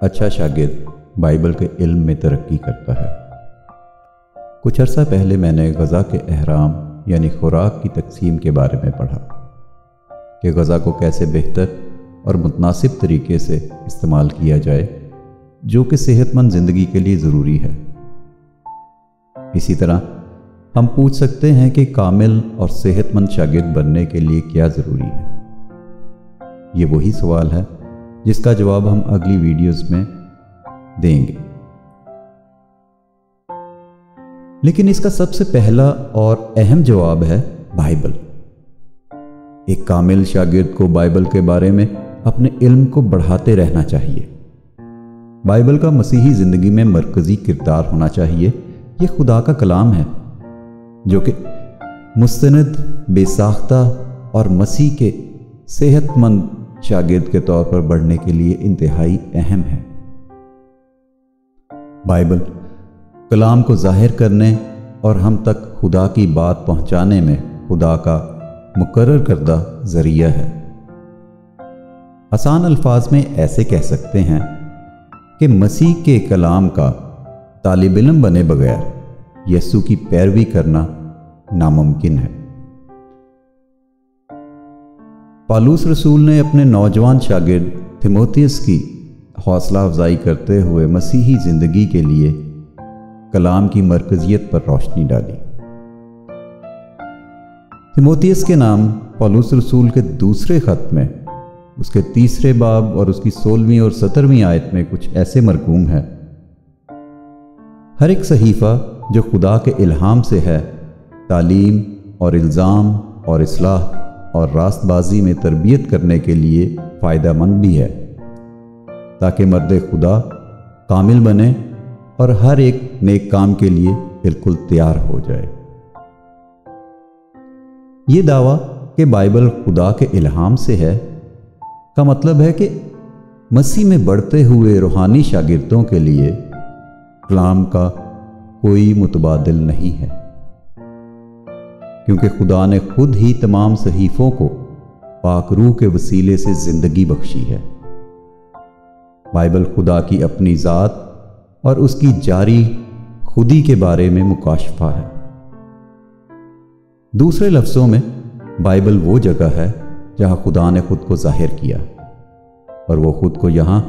अच्छा शागिर्द बाइबल के इल्म में तरक्की करता है। कुछ अर्सा पहले मैंने ग़ज़ा के अहराम यानी खुराक की तकसीम के बारे में पढ़ा कि ग़ज़ा को कैसे बेहतर और मुतनासिब तरीके से इस्तेमाल किया जाए, जो कि सेहतमंद ज़िंदगी के लिए ज़रूरी है। इसी तरह हम पूछ सकते हैं कि कामिल और सेहतमंद शागिर्द बनने के लिए क्या ज़रूरी है। ये वही सवाल है जिसका जवाब हम अगली वीडियोज़ में देंगे। लेकिन इसका सबसे पहला और अहम जवाब है बाइबल। एक कामिल शागिर्द को बाइबल के बारे में अपने इल्म को बढ़ाते रहना चाहिए। बाइबल का मसीही ज़िंदगी में मरकज़ी किरदार होना चाहिए। ये खुदा का कलाम है जो कि मुस्तनद, बेसाख्ता और मसीह के सेहतमंद शागिर्द के तौर पर बढ़ने के लिए इंतहाई अहम है। बाइबल कलाम को ज़ाहिर करने और हम तक खुदा की बात पहुंचाने में खुदा का मुकर्रर करदा ज़रिया है। आसान अल्फाज में ऐसे कह सकते हैं कि मसीह के कलाम का तालिब इल्म बने बगैर यीशु की पैरवी करना नामुमकिन है। पौलुस रसूल ने अपने नौजवान शागिर्द तीमुथियुस की हौसला अफजाई करते हुए मसीही ज़िंदगी के लिए कलाम की मरकज़ियत पर रोशनी डाली। तीमुथियुस के नाम पौलुस रसूल के दूसरे ख़त में उसके 3 बाब और उसकी 16वीं और 17वीं आयत में कुछ ऐसे मरकूम है। हर एक सहीफ़ा जो खुदा के इल्हाम से है, तालीम और इल्ज़ाम और इस्लाह और रास्तबाजी में तरबियत करने के लिए फ़ायदेमंद भी है, ताकि मर्द खुदा कामिल बने और हर एक नेक काम के लिए बिल्कुल तैयार हो जाए। ये दावा कि बाइबल खुदा के इल्हाम से है का मतलब है कि मसीह में बढ़ते हुए रूहानी शागिर्दों के लिए कलाम का कोई मुतबादिल नहीं है, क्योंकि खुदा ने खुद ही तमाम सहीफ़ों को पाक रूह के वसीले से ज़िंदगी बख्शी है। बाइबल खुदा की अपनी ज़ात और उसकी जारी खुदी के बारे में मुकाशफा है। दूसरे लफ्ज़ों में बाइबल वो जगह है जहाँ खुदा ने खुद को ज़ाहिर किया और वो खुद को यहाँ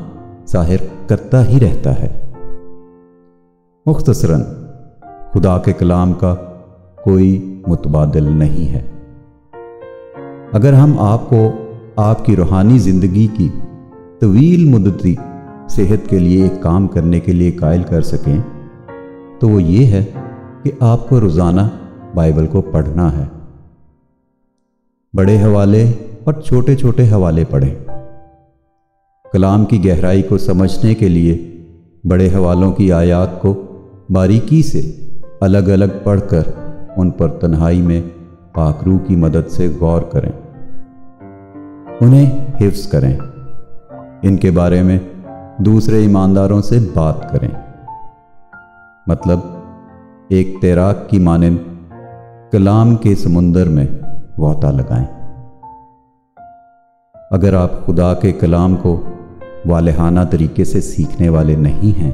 ज़ाहिर करता ही रहता है। मुख्तसरन खुदा के कलाम का कोई मुतबादिल नहीं है। अगर हम आपको आपकी रूहानी ज़िंदगी की तवील मुद्दती सेहत के लिए एक काम करने के लिए कायल कर सकें तो वो ये है कि आपको रोज़ाना बाइबल को पढ़ना है। बड़े हवाले और छोटे छोटे हवाले पढ़ें। कलाम की गहराई को समझने के लिए बड़े हवालों की आयात को बारीकी से अलग अलग पढ़कर उन पर तन्हाई में पाक रूह की मदद से गौर करें, उन्हें हिफ्ज़ करें, इनके बारे में दूसरे ईमानदारों से बात करें। मतलब एक तैराक की मानिंद कलाम के समुंदर में गोता लगाएं। अगर आप खुदा के कलाम को वालेहाना तरीके से सीखने वाले नहीं हैं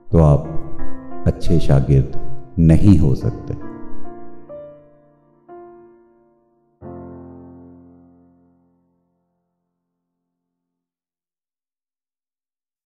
तो आप अच्छे शागिर्द नहीं हो सकते।